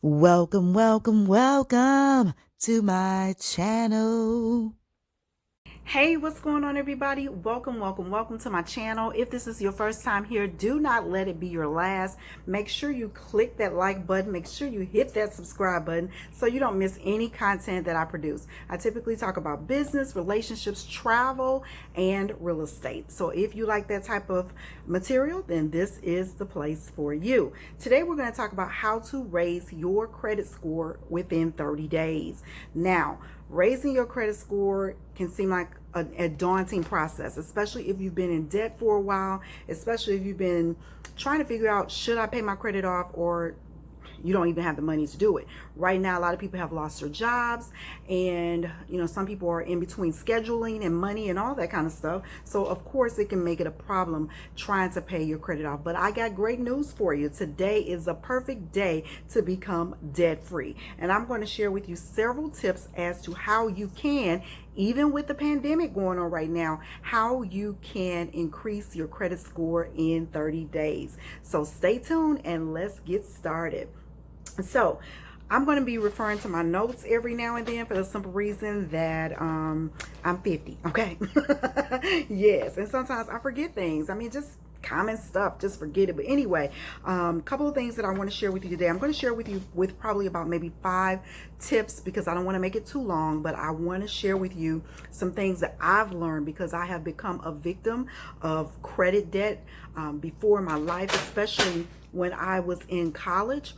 Welcome, welcome, welcome to my channel. Hey, what's going on, everybody? Welcome to my channel. If this is your first time here, do not let it be your last. Make sure you click that like button. Make sure you hit that subscribe button so you don't miss any content that I produce. I typically talk about business, relationships, travel, and real estate. So if you like that type of material, then this is the place for you. Today, we're going to talk about how to raise your credit score within 30 days. Now, raising your credit score can seem like a daunting process, especially if you've been in debt for a while, especially if you've been trying to figure out, should I pay my credit off, or you don't even have the money to do it. Right now, a lot of people have lost their jobs, and some people are in between scheduling and money and all that kind of stuff. So of course it can make it a problem trying to pay your credit off. But I got great news for you. Today is a perfect day to become debt free, and I'm going to share with you several tips as to how you can, even with the pandemic going on right now, how you can increase your credit score in 30 days. So stay tuned and let's get started. So I'm going to be referring to my notes every now and then for the simple reason that I'm 50, okay? Yes, and sometimes I forget things. I mean, just common stuff, just forget it. But anyway, a couple of things that I want to share with you today. I'm going to share with you with probably about maybe 5 tips, because I don't want to make it too long, but I want to share with you some things that I've learned, because I have become a victim of credit debt before in my life, especially when I was in college.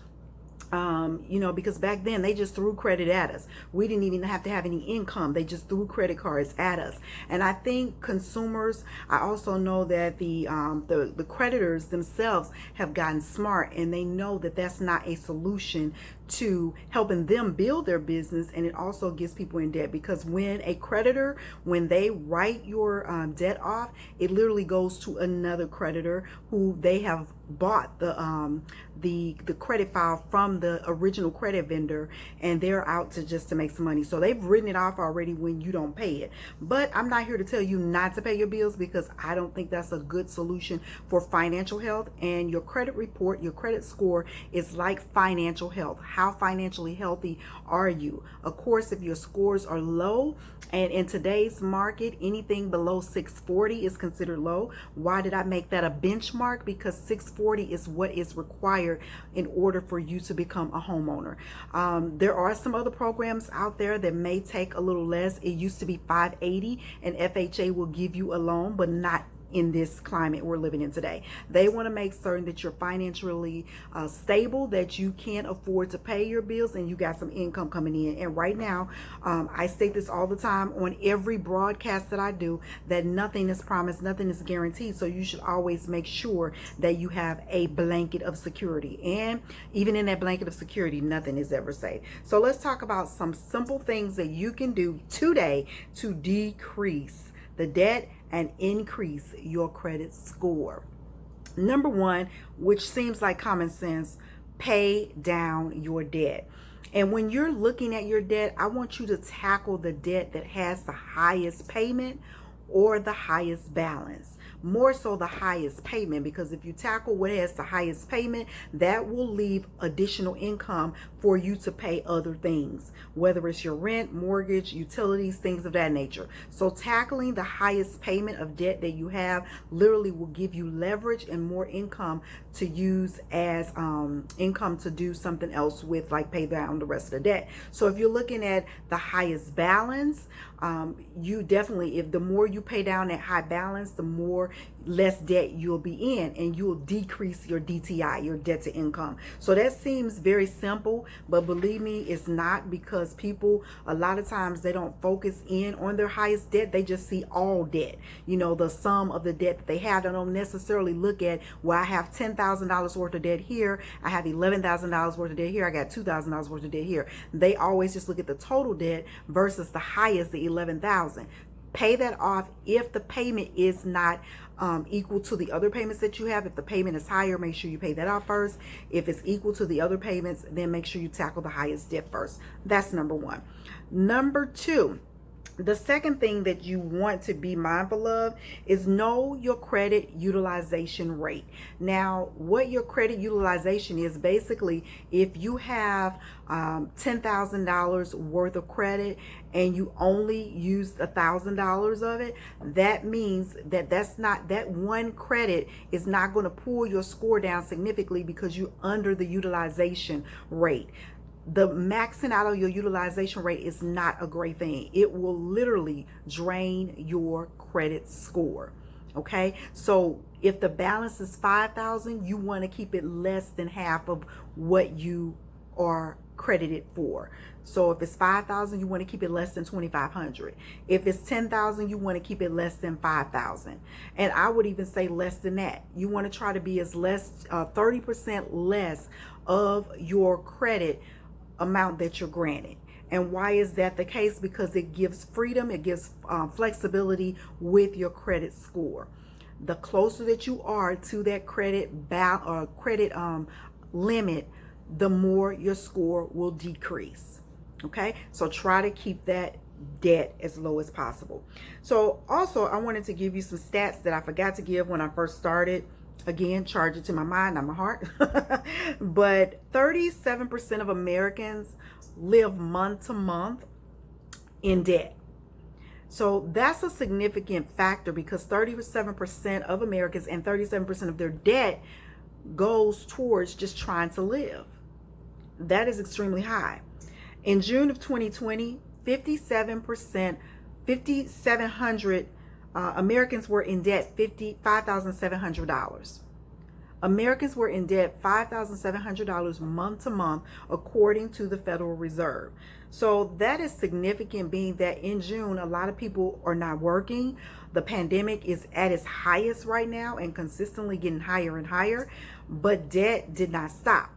Because back then they just threw credit at us. We didn't even have to have any income. They just threw credit cards at us. And I think consumers, I also know that the creditors themselves have gotten smart, and they know that that's not a solution to helping them build their business. And it also gets people in debt, because when a creditor, when they write your debt off, it literally goes to another creditor who they have bought the credit file from the original credit vendor, and they're out to make some money. So they've written it off already when you don't pay it. But I'm not here to tell you not to pay your bills, because I don't think that's a good solution for financial health. And your credit report, your credit score is like financial health. How financially healthy are you? Of course, if your scores are low, and in today's market, anything below 640 is considered low. Why did I make that a benchmark? Because 640 is what is required in order for you to become a homeowner. There are some other programs out there that may take a little less. It used to be 580, and FHA will give you a loan, but not in this climate we're living in today. They want to make certain that you're financially stable, that you can afford to pay your bills, and you got some income coming in. And right now, I state this all the time on every broadcast that I do, that nothing is promised, nothing is guaranteed. So you should always make sure that you have a blanket of security. And even in that blanket of security, nothing is ever safe. So let's talk about some simple things that you can do today to decrease the debt and increase your credit score. Number one, which seems like common sense, pay down your debt. And when you're looking at your debt, I want you to tackle the debt that has the highest payment or the highest balance. More so the highest payment, because if you tackle what has the highest payment, that will leave additional income for you to pay other things, whether it's your rent, mortgage, utilities, things of that nature. So tackling the highest payment of debt that you have literally will give you leverage and more income to use as income to do something else with, like pay down the rest of the debt. So if you're looking at the highest balance, you definitely, if the more you pay down that high balance, the more less debt you'll be in, and you'll decrease your DTI, your debt to income. So that seems very simple, but believe me, it's not, because people, a lot of times, they don't focus in on their highest debt. They just see all debt, the sum of the debt that they have. They don't necessarily look at, well, I have $10,000 worth of debt here, I have $11,000 worth of debt here, I got $2,000 worth of debt here. They always just look at the total debt versus the highest, the 11,000. Pay that off if the payment is not equal to the other payments that you have. If the payment is higher, make sure you pay that off first. If it's equal to the other payments, then make sure you tackle the highest debt first. That's number one. Number two, The second thing that you want to be mindful of is know your credit utilization rate. Now, what your credit utilization is, basically, if you have $10,000 worth of credit and you only used $1,000 of it, that means that that one credit is not going to pull your score down significantly because you're under the utilization rate. The maxing out of your utilization rate is not a great thing. It will literally drain your credit score. Okay, so if the balance is 5,000, you want to keep it less than half of what you are credited for. So if it's 5,000, you want to keep it less than 2,500. If it's 10,000, you want to keep it less than 5,000. And I would even say less than that. You want to try to be as less, 30% less of your credit amount that you're granted. And why is that the case? Because it gives freedom, it gives flexibility with your credit score. The closer that you are to that credit limit, the more your score will decrease. Okay, so try to keep that debt as low as possible. So also, I wanted to give you some stats that I forgot to give when I first started. Again, charge it to my mind, not my heart. But 37% of Americans live month to month in debt. So that's a significant factor, because 37% of Americans and 37% of their debt goes towards just trying to live. That is extremely high. In June of 2020, 5,700 Americans were in debt $5,700. Americans were in debt $5,700 month to month, according to the Federal Reserve. So that is significant, being that in June, a lot of people are not working. The pandemic is at its highest right now and consistently getting higher and higher, but debt did not stop.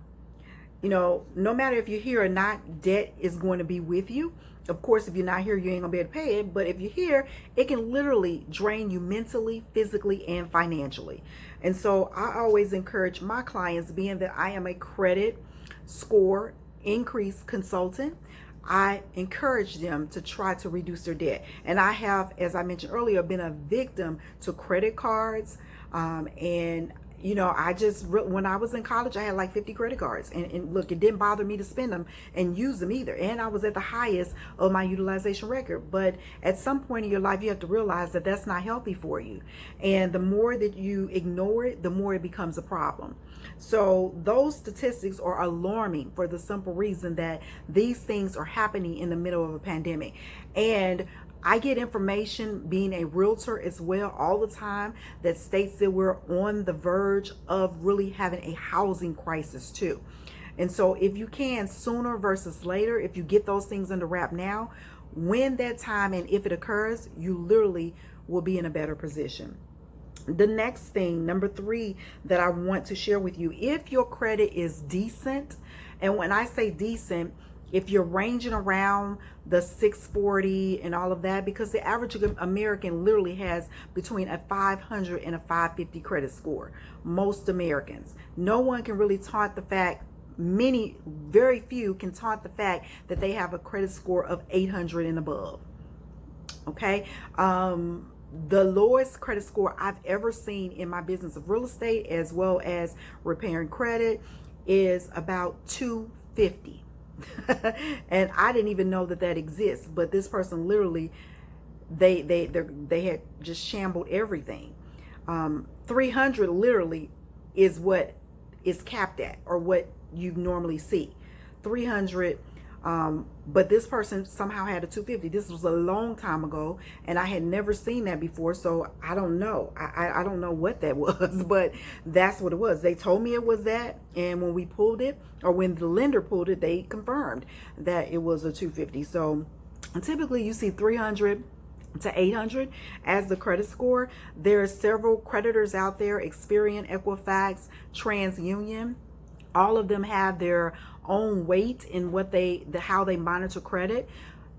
You know, no matter if you're here or not, debt is going to be with you. Of course, if you're not here, you ain't gonna be able to pay it. But if you're here, it can literally drain you mentally, physically, and financially. And so I always encourage my clients, being that I am a credit score increase consultant, I encourage them to try to reduce their debt. And I have, as I mentioned earlier, been a victim to credit cards. And you know, when I was in college, I had like 50 credit cards, and look, it didn't bother me to spend them and use them either. And I was at the highest of my utilization record. But at some point in your life, you have to realize that that's not healthy for you. And the more that you ignore it, the more it becomes a problem. So those statistics are alarming, for the simple reason that these things are happening in the middle of a pandemic. And I get information, being a realtor as well, all the time, that states that we're on the verge of really having a housing crisis too. And so if you can, sooner versus later, if you get those things under wrap now, when that time and if it occurs, you literally will be in a better position. The next thing, number 3, that I want to share with you, if your credit is decent, and when I say decent, if you're ranging around the 640 and all of that, because the average American literally has between a 500 and a 550 credit score. Most Americans. No one can really taunt the fact, very few can taunt the fact that they have a credit score of 800 and above. Okay. The lowest credit score I've ever seen in my business of real estate, as well as repairing credit, is about 250. And I didn't even know that exists, but this person literally, they had just shambled everything. 300 literally is what is capped at, or what you normally see. 300. But this person somehow had a 250. This was a long time ago, and I had never seen that before, so I don't know. I don't know what that was, but that's what it was. They told me it was that, and when we pulled it, or when the lender pulled it, they confirmed that it was a 250. So typically you see 300 to 800 as the credit score. There are several creditors out there: Experian, Equifax, TransUnion. All of them have their own weight in how they monitor credit.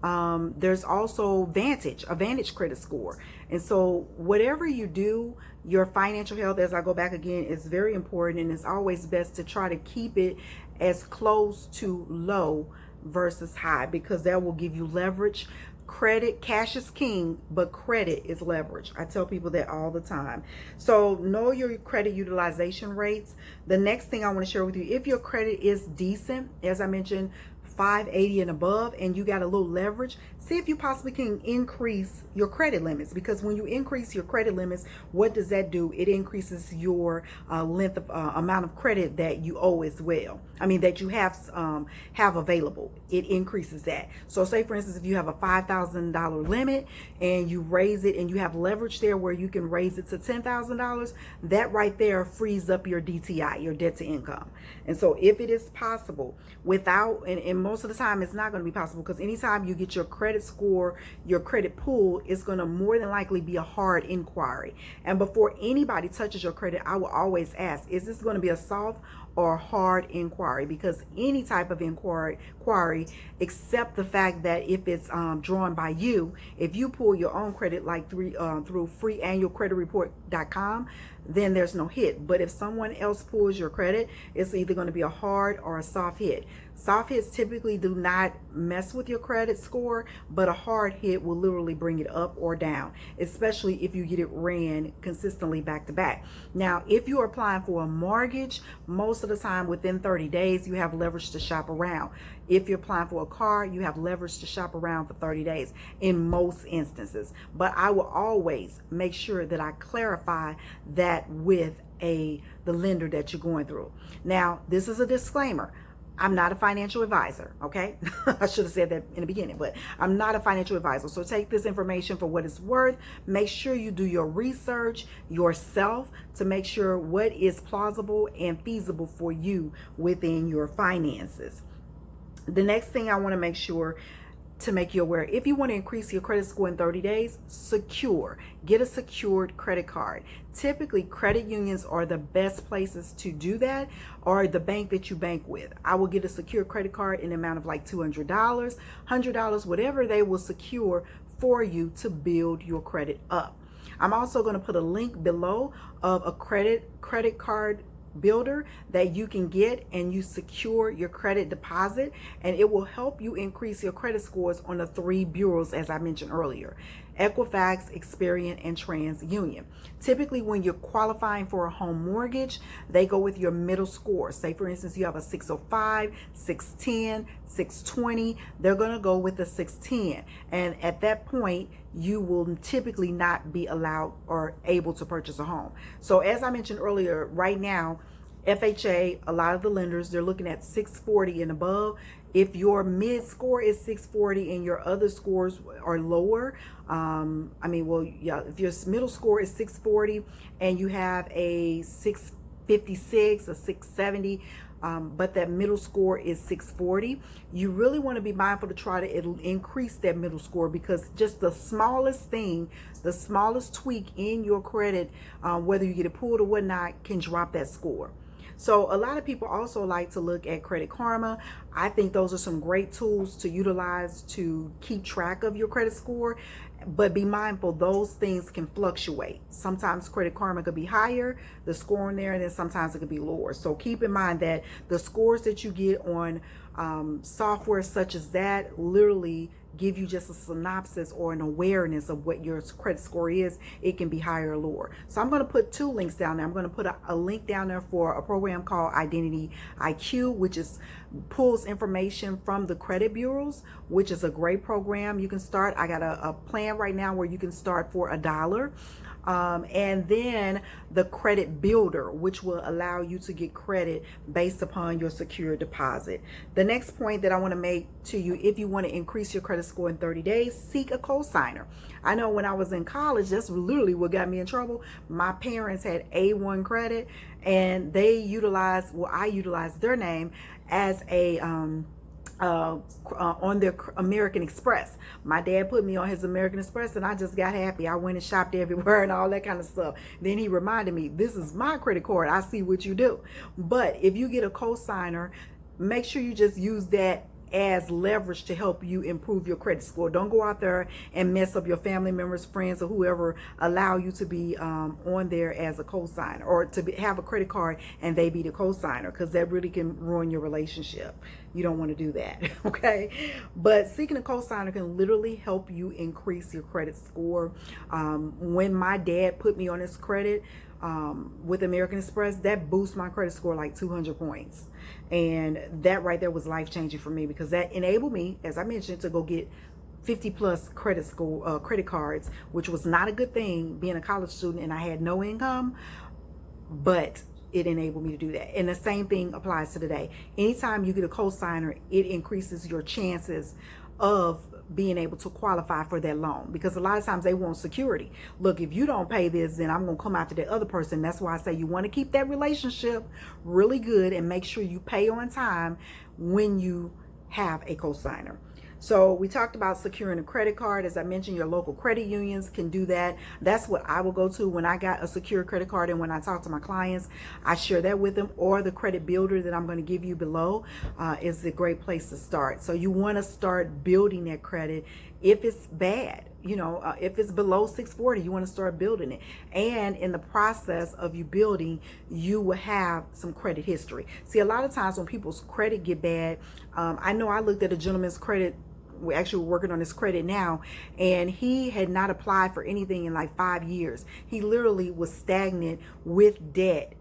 There's also a Vantage credit score. And so whatever you do, your financial health, as I go back again, is very important, and it's always best to try to keep it as close to low versus high, because that will give you leverage Credit, cash is king, but credit is leverage. I tell people that all the time. So know your credit utilization rates. The next thing I want to share with you, if your credit is decent, as I mentioned, 580 and above, and you got a little leverage, see if you possibly can increase your credit limits, because when you increase your credit limits, what does that do? It increases your length of amount of credit that you owe as well. I mean, that you have available. It increases that. So say for instance, if you have a $5,000 limit and you raise it and you have leverage there where you can raise it to $10,000, that right there frees up your DTI, your debt to income. And so if it is possible without, and most of the time it's not going to be possible, because anytime you get your credit score, your credit pool, is going to more than likely be a hard inquiry. And before anybody touches your credit, I will always ask, is this going to be a soft or hard inquiry? Because any type of inquiry, except the fact that if it's drawn by you, if you pull your own credit like through freeannualcreditreport.com, then there's no hit. But if someone else pulls your credit, it's either going to be a hard or a soft hit. Soft hits typically do not mess with your credit score, but a hard hit will literally bring it up or down, especially if you get it ran consistently back to back. Now, if you're applying for a mortgage, most of the time within 30 days, you have leverage to shop around. If you're applying for a car, you have leverage to shop around for 30 days in most instances. But I will always make sure that I clarify that with the lender that you're going through. Now, this is a disclaimer. I'm not a financial advisor, okay? I should have said that in the beginning, but I'm not a financial advisor. So take this information for what it's worth. Make sure you do your research yourself to make sure what is plausible and feasible for you within your finances. The next thing I want to make sure to make you aware, if you want to increase your credit score in 30 days, get a secured credit card. Typically, credit unions are the best places to do that, or the bank that you bank with. I will get a secure credit card in the amount of like $200, $100, whatever they will secure for you to build your credit up. I'm also going to put a link below of a credit card builder that you can get, and you secure your credit deposit, and it will help you increase your credit scores on the 3 bureaus as I mentioned earlier: Equifax, Experian, and TransUnion. Typically, when you're qualifying for a home mortgage, they go with your middle score. Say for instance, you have a 605, 610, 620, they're going to go with the 610, and at that point you will typically not be allowed or able to purchase a home. So as I mentioned earlier, right now FHA, a lot of the lenders, they're looking at 640 and above. If your mid score is 640 and your other scores are lower, if your middle score is 640 and you have a 656, a 670, but that middle score is 640, you really want to be mindful to try to increase that middle score, because just the smallest thing, the smallest tweak in your credit, whether you get it pulled or whatnot, can drop that score. So a lot of people also like to look at Credit Karma. I think those are some great tools to utilize to keep track of your credit score, but be mindful, those things can fluctuate. Sometimes Credit Karma could be higher, the score in there, and then sometimes it could be lower. So keep in mind that the scores that you get on software such as that literally give you just a synopsis or an awareness of what your credit score is. It can be higher or lower. So I'm going to put 2 links down there. I'm going to put a link down there for a program called Identity IQ, which pulls information from the credit bureaus, which is a great program. You can start. I got a plan right now where you can start for $1. And then the credit builder, which will allow you to get credit based upon your secure deposit. The next point that I want to make to you, if you want to increase your credit score in 30 days, seek a cosigner. I know when I was in college, that's literally what got me in trouble. My parents had A1 credit, and I utilized their name as a on their American Express. My dad put me on his American Express, and I just got happy. I went and shopped everywhere and all that kind of stuff. Then he reminded me, this is my credit card. I see what you do. But if you get a cosigner, make sure you just use that as leverage to help you improve your credit score. Don't go out there and mess up your family members, friends, or whoever allow you to be on there as a co-signer, or to have a credit card and they be the co-signer, because that really can ruin your relationship. You don't want to do that, okay? But seeking a co-signer can literally help you increase your credit score. When my dad put me on his credit with American Express, that boosted my credit score like 200 points. And that right there was life-changing for me, because that enabled me, as I mentioned, to go get 50 plus credit cards, which was not a good thing being a college student and I had no income, but it enabled me to do that. And the same thing applies to today. Anytime you get a co-signer, it increases your chances of being able to qualify for that loan, because a lot of times they want security. Look, if you don't pay this, then I'm going to come after the other person. That's why I say you want to keep that relationship really good and make sure you pay on time when you have a co-signer. So we talked about securing a credit card. As I mentioned, your local credit unions can do that. That's what I will go to when I got a secure credit card. And when I talk to my clients, I share that with them. Or the credit builder that I'm going to give you below is a great place to start. So you want to start building that credit. If it's bad, if it's below 640, you want to start building it. And in the process of you building, you will have some credit history. See, a lot of times when people's credit get bad, I know I looked at a gentleman's credit. We're actually working on his credit now, and he had not applied for anything in like 5 years. He literally was stagnant with debt,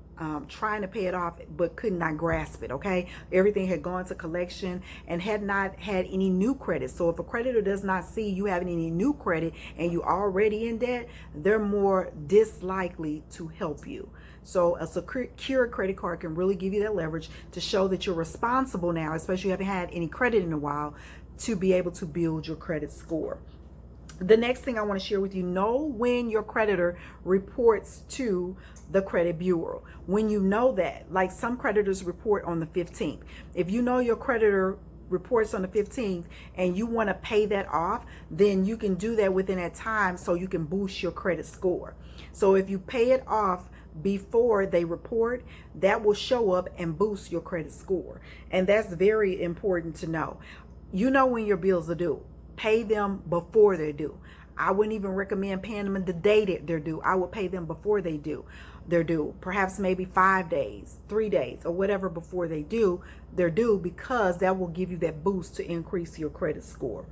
trying to pay it off, but could not grasp it. Okay, everything had gone to collection and had not had any new credit. So if a creditor does not see you having any new credit and you already in debt, they're more dislikely to help you. So a secure credit card can really give you that leverage to show that you're responsible now, especially if you haven't had any credit in a while, to be able to build your credit score. The next thing I want to share with you, know when your creditor reports to the credit bureau. When you know that, like some creditors report on the 15th. If you know your creditor reports on the 15th and you want to pay that off, then you can do that within that time so you can boost your credit score. So if you pay it off before they report, that will show up and boost your credit score. And that's very important to know. You know when your bills are due. Pay them before they're due. I wouldn't even recommend paying them the day that they're due. I would pay them before they're due. Perhaps maybe 5 days, 3 days, or whatever before they're due, because that will give you that boost to increase your credit score.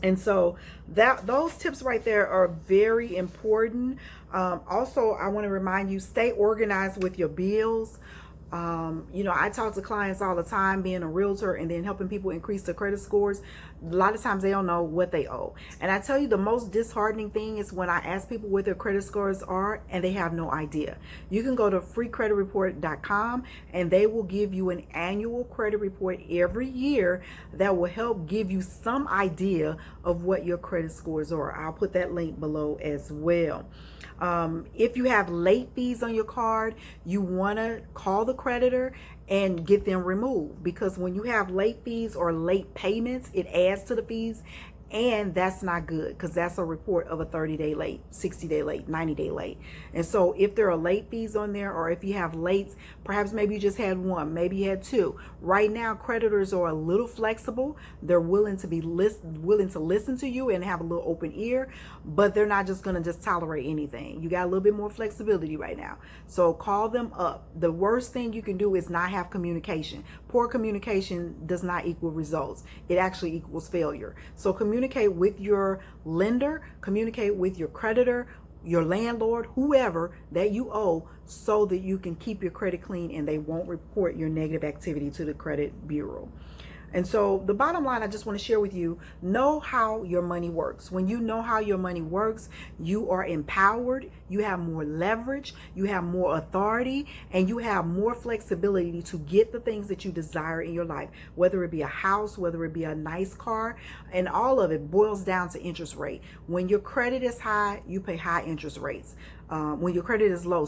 And so those tips right there are very important. Also, I want to remind you, stay organized with your bills. I talk to clients all the time, being a realtor and then helping people increase their credit scores. A lot of times they don't know what they owe. And I tell you, the most disheartening thing is when I ask people what their credit scores are and they have no idea. You can go to freecreditreport.com and they will give you an annual credit report every year that will help give you some idea of what your credit scores are. I'll put that link below as well. If you have late fees on your card, you want to call the creditor and get them removed, because when you have late fees or late payments, it adds to the fees. And that's not good, because that's a report of a 30-day late, 60-day late, 90-day late. And so if there are late fees on there, or if you have lates, perhaps maybe you just had one, maybe you had two. Right now, creditors are a little flexible. They're willing to listen to you and have a little open ear, but they're not just going to just tolerate anything. You got a little bit more flexibility right now. So call them up. The worst thing you can do is not have communication. Poor communication does not equal results. It actually equals failure. So communicate with your lender, communicate with your creditor, your landlord, whoever that you owe, so that you can keep your credit clean and they won't report your negative activity to the credit bureau. And so the bottom line I just want to share with you, know how your money works. When you know how your money works, you are empowered, you have more leverage, you have more authority, and you have more flexibility to get the things that you desire in your life, whether it be a house, whether it be a nice car, and all of it boils down to interest rate. When your credit is high, you pay high interest rates. When your credit is low,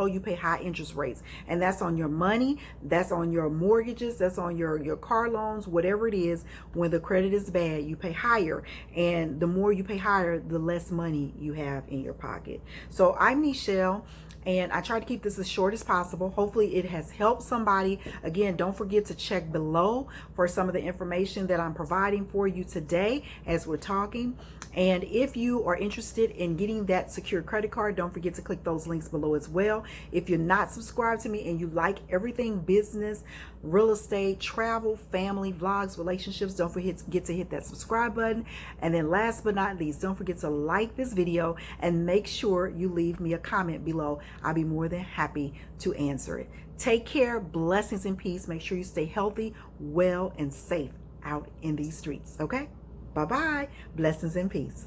you pay high interest rates. And that's on your money, that's on your mortgages, that's on your car loans, whatever it is. When the credit is bad, you pay higher. And the more you pay higher, the less money you have in your pocket. So I'm Michelle. And I try to keep this as short as possible. Hopefully it has helped somebody. Again, don't forget to check below for some of the information that I'm providing for you today as we're talking. And if you are interested in getting that secured credit card, don't forget to click those links below as well. If you're not subscribed to me and you like everything business, real estate, travel, family, vlogs, relationships, don't forget to hit that subscribe button. And then last but not least, don't forget to like this video and make sure you leave me a comment below. I'll be more than happy to answer it. Take care, blessings and peace. Make sure you stay healthy, well, and safe out in these streets, okay? Bye-bye. Blessings and peace.